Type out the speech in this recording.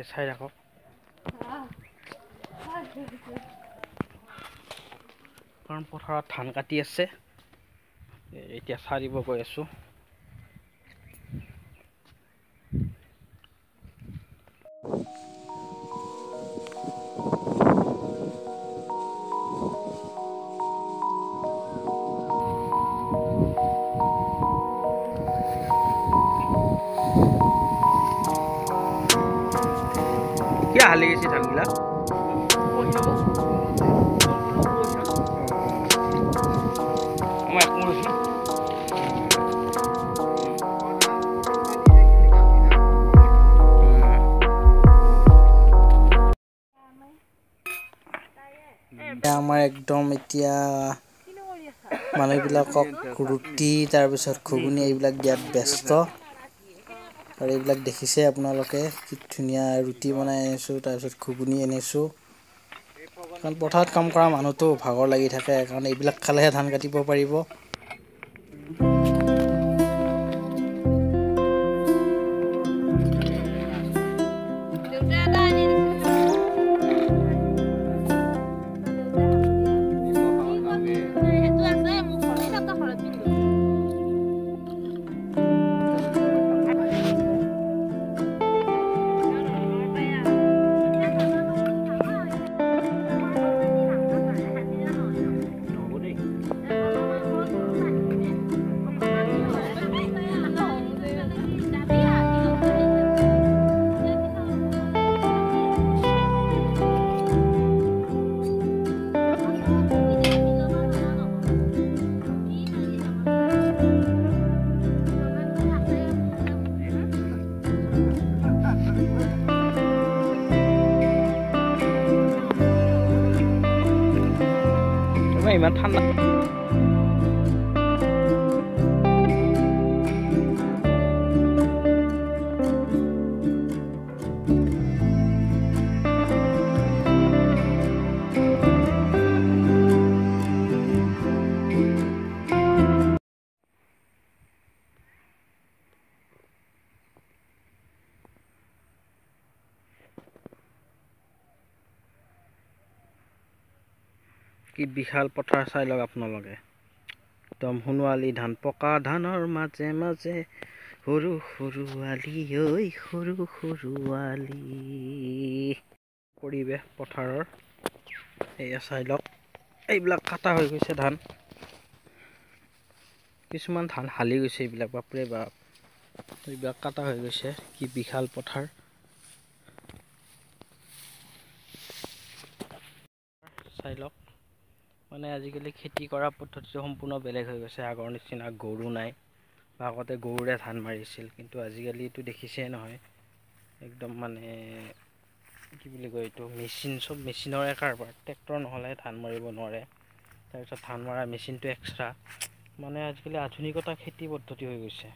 চাই ৰাখক। কাৰণ পথাৰত ধান কাটি আছে, এতিয়া চাৰিব গৈ আছো। কিয় হালি গৈছে ধানবিলাক? আমাৰ একদম এতিয়া মানুহবিলাকক ৰুটি তাৰপিছত ঘুগুনি এইবিলাক দিয়াত ব্যস্ত। আৰু এইবিলাক দেখিছে আপোনালোকে কি ধুনীয়া ৰুটি বনাই আনিছোঁ, তাৰপিছত ঘুগুনি আনিছোঁ। কাৰণ পথাৰত কাম কৰা মানুহটো ভাগৰ লাগি থাকে, কাৰণ এইবিলাক খালেহে ধান কাটিব পাৰিব। ইমান ঠাণ্ডা। কি বিশাল পথাৰ চাই লওক আপোনালোকে। একদম সোণোৱালী ধান, পকা ধানৰ মাজে মাজে সৰু সৰু আলি, ঐ সৰু সৰু আলি। পৰিৱেশ পথাৰৰ এয়া চাই লওক। এইবিলাক কাটা হৈ গৈছে ধান, কিছুমান ধান হালি গৈছে। এইবিলাক বাপৰে বাপ, এইবিলাক কাটা হৈ গৈছে। কি বিশাল পথাৰ চাই লওক। মানে আজিকালি খেতি কৰা পদ্ধতিটো সম্পূৰ্ণ বেলেগ হৈ গৈছে। আগৰ নিচিনা গৰু নাই, বা আগতে গৰুৰে ধান মাৰিছিল, কিন্তু আজিকালিতো দেখিছেই নহয়। একদম মানে কি বুলি কয় এইটো, মেচিন, চব মেচিনৰে কাৰবাৰ। ট্ৰেক্টৰ নহ'লে ধান মাৰিব নোৱাৰে। তাৰপিছত ধান মৰা মেচিনটো এক্সট্ৰা। মানে আজিকালি আধুনিকতা খেতি পদ্ধতি হৈ গৈছে।